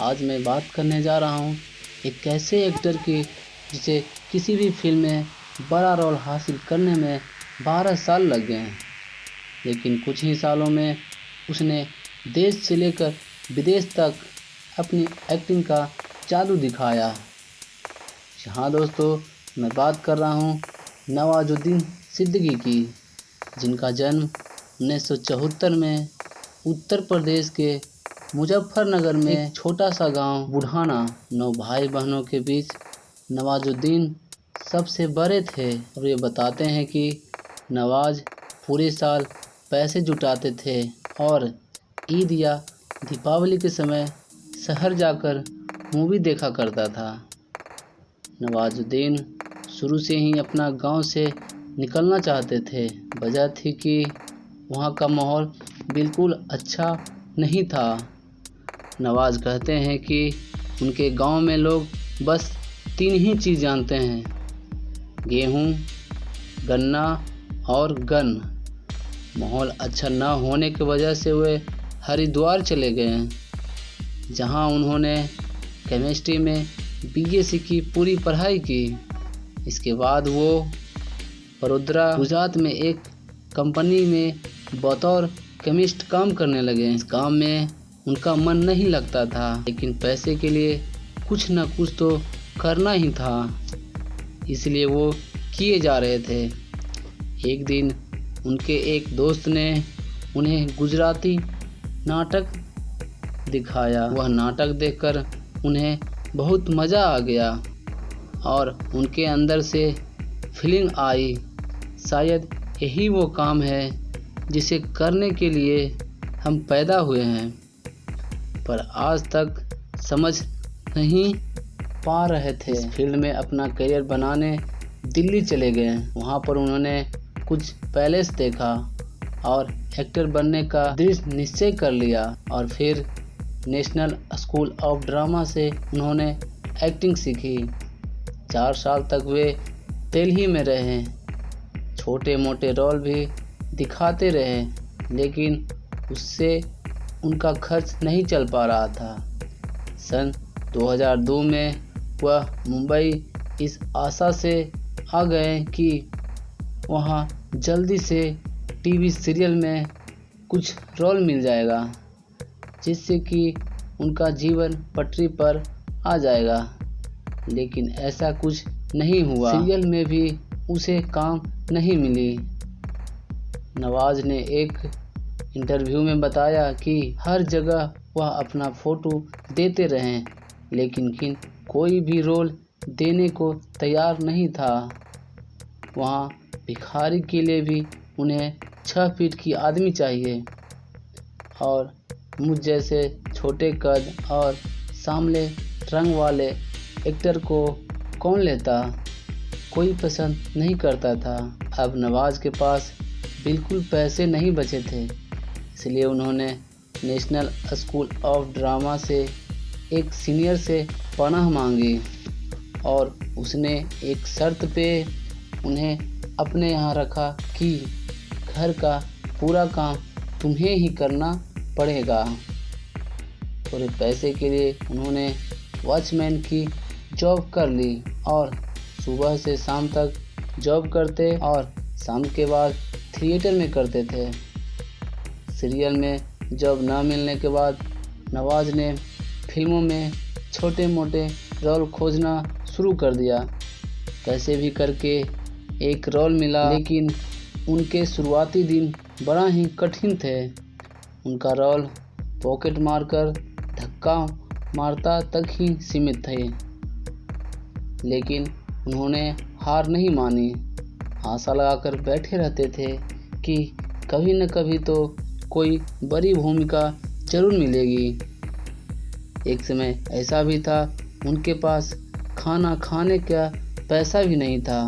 आज मैं बात करने जा रहा हूँ एक ऐसे एक्टर की जिसे किसी भी फिल्म में बड़ा रोल हासिल करने में 12 साल लग गए हैं, लेकिन कुछ ही सालों में उसने देश से लेकर विदेश तक अपनी एक्टिंग का जादू दिखाया। हाँ दोस्तों, मैं बात कर रहा हूँ नवाजुद्दीन सिद्दीकी की, जिनका जन्म 1974 में उत्तर प्रदेश के मुजफ्फरनगर में एक छोटा सा गांव बुढ़ाना। 9 भाई बहनों के बीच नवाजुद्दीन सबसे बड़े थे और ये बताते हैं कि नवाज पूरे साल पैसे जुटाते थे और ईद या दीपावली के समय शहर जाकर मूवी देखा करता था। नवाजुद्दीन शुरू से ही अपना गांव से निकलना चाहते थे। वजह थी कि वहां का माहौल बिल्कुल अच्छा नहीं था। नवाज कहते हैं कि उनके गांव में लोग बस 3 ही चीज़ जानते हैं: गेहूं, गन्ना और गन। माहौल अच्छा न होने की वजह से वे हरिद्वार चले गए, जहां उन्होंने केमिस्ट्री में बीएससी की पूरी पढ़ाई की। इसके बाद वो वडोदरा गुजरात में एक कंपनी में बतौर केमिस्ट काम करने लगे। इस काम में उनका मन नहीं लगता था, लेकिन पैसे के लिए कुछ न कुछ तो करना ही था, इसलिए वो किए जा रहे थे। एक दिन उनके एक दोस्त ने उन्हें गुजराती नाटक दिखाया। वह नाटक देखकर उन्हें बहुत मज़ा आ गया और उनके अंदर से फीलिंग आई, शायद यही वो काम है जिसे करने के लिए हम पैदा हुए हैं, पर आज तक समझ नहीं पा रहे थे। इस फील्ड में अपना करियर बनाने दिल्ली चले गए। वहाँ पर उन्होंने कुछ पैलेस देखा और एक्टर बनने का दृढ़ निश्चय कर लिया और फिर नेशनल स्कूल ऑफ ड्रामा से उन्होंने एक्टिंग सीखी। 4 साल तक वे दिल्ली में रहे, छोटे मोटे रोल भी दिखाते रहे, लेकिन उससे उनका खर्च नहीं चल पा रहा था। सन 2002 में वह मुंबई इस आशा से आ गए कि वहाँ जल्दी से टीवी सीरियल में कुछ रोल मिल जाएगा, जिससे कि उनका जीवन पटरी पर आ जाएगा, लेकिन ऐसा कुछ नहीं हुआ। सीरियल में भी उसे काम नहीं मिली। नवाज ने एक इंटरव्यू में बताया कि हर जगह वह अपना फोटो देते रहे, लेकिन कोई भी रोल देने को तैयार नहीं था। वहाँ भिखारी के लिए भी उन्हें 6 फीट की आदमी चाहिए और मुझ जैसे छोटे कद और सांवले रंग वाले एक्टर को कौन लेता, कोई पसंद नहीं करता था। अब नवाज के पास बिल्कुल पैसे नहीं बचे थे, इसलिए उन्होंने नेशनल स्कूल ऑफ ड्रामा से एक सीनियर से पनाह मांगी और उसने एक शर्त पे उन्हें अपने यहाँ रखा कि घर का पूरा काम तुम्हें ही करना पड़ेगा। थोड़े पैसे के लिए उन्होंने वॉचमैन की जॉब कर ली और सुबह से शाम तक जॉब करते और शाम के बाद थिएटर में करते थे। सीरियल में जॉब न मिलने के बाद नवाज ने फिल्मों में छोटे मोटे रोल खोजना शुरू कर दिया। कैसे भी करके एक रोल मिला, लेकिन उनके शुरुआती दिन बड़ा ही कठिन थे। उनका रोल पॉकेट मारकर धक्का मारता तक ही सीमित थे, लेकिन उन्होंने हार नहीं मानी। आशा लगाकर बैठे रहते थे कि कभी न कभी तो कोई बड़ी भूमिका जरूर मिलेगी। एक समय ऐसा भी था उनके पास खाना खाने का पैसा भी नहीं था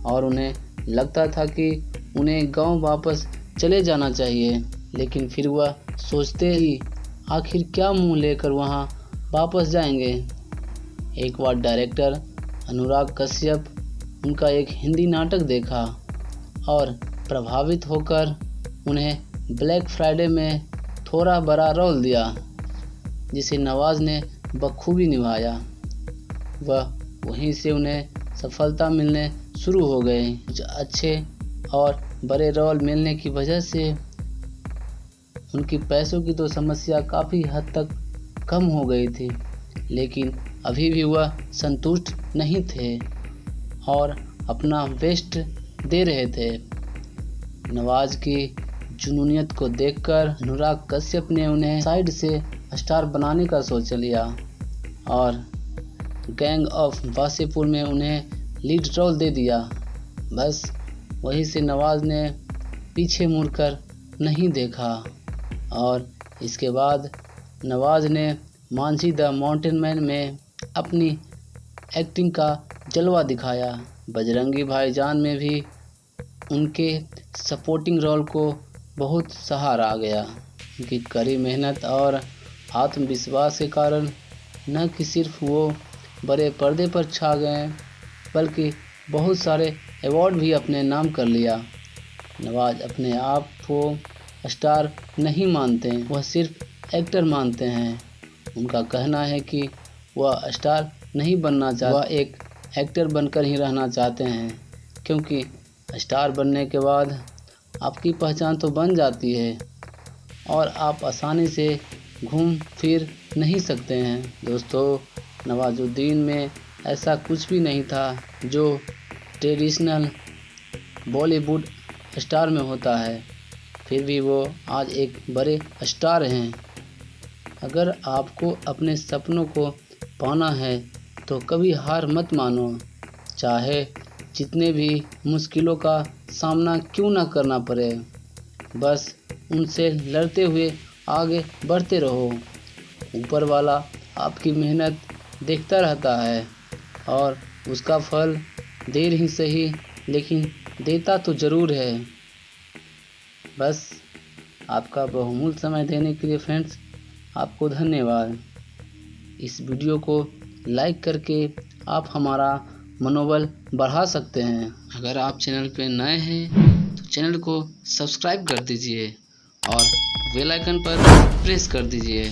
और उन्हें लगता था कि उन्हें गांव वापस चले जाना चाहिए, लेकिन फिर वह सोचते ही आखिर क्या मुंह लेकर वहां वापस जाएंगे। एक बार डायरेक्टर अनुराग कश्यप उनका एक हिंदी नाटक देखा और प्रभावित होकर उन्हें ब्लैक फ्राइडे में थोड़ा बड़ा रोल दिया। जिसे नवाज ने बखूबी निभाया। वहीं से उन्हें सफलता मिलने शुरू हो गई। कुछ अच्छे और बड़े रोल मिलने की वजह से उनकी पैसों की तो समस्या काफ़ी हद तक कम हो गई थी, लेकिन अभी भी वह संतुष्ट नहीं थे और अपना बेस्ट दे रहे थे। नवाज की जुनूनियत को देखकर अनुराग कश्यप ने उन्हें साइड से स्टार बनाने का सोच लिया और गैंग ऑफ वासेपुर में उन्हें लीड रोल दे दिया। बस वहीं से नवाज ने पीछे मुड़कर नहीं देखा और इसके बाद नवाज ने मांझी द माउंटेन मैन में अपनी एक्टिंग का जलवा दिखाया। बजरंगी भाईजान में भी उनके सपोर्टिंग रोल को बहुत सहारा गया। उनकी कड़ी मेहनत और आत्मविश्वास के कारण न कि सिर्फ वो बड़े पर्दे पर छा गए, बल्कि बहुत सारे अवार्ड भी अपने नाम कर लिया। नवाज अपने आप को स्टार नहीं मानते, वह सिर्फ एक्टर मानते हैं। उनका कहना है कि वह स्टार नहीं बनना चाहते, वह एक एक्टर बनकर ही रहना चाहते हैं, क्योंकि स्टार बनने के बाद आपकी पहचान तो बन जाती है और आप आसानी से घूम फिर नहीं सकते हैं। दोस्तों, नवाजुद्दीन में ऐसा कुछ भी नहीं था जो ट्रेडिशनल बॉलीवुड स्टार में होता है, फिर भी वो आज एक बड़े स्टार हैं। अगर आपको अपने सपनों को पाना है तो कभी हार मत मानो, चाहे जितने भी मुश्किलों का सामना क्यों ना करना पड़े, बस उनसे लड़ते हुए आगे बढ़ते रहो। ऊपर वाला आपकी मेहनत देखता रहता है और उसका फल देर ही सही लेकिन देता तो ज़रूर है। बस आपका बहुमूल्य समय देने के लिए फ्रेंड्स आपको धन्यवाद। इस वीडियो को लाइक करके आप हमारा मनोबल बढ़ा सकते हैं। अगर आप चैनल पे नए हैं तो चैनल को सब्सक्राइब कर दीजिए और बेल आइकन पर प्रेस कर दीजिए।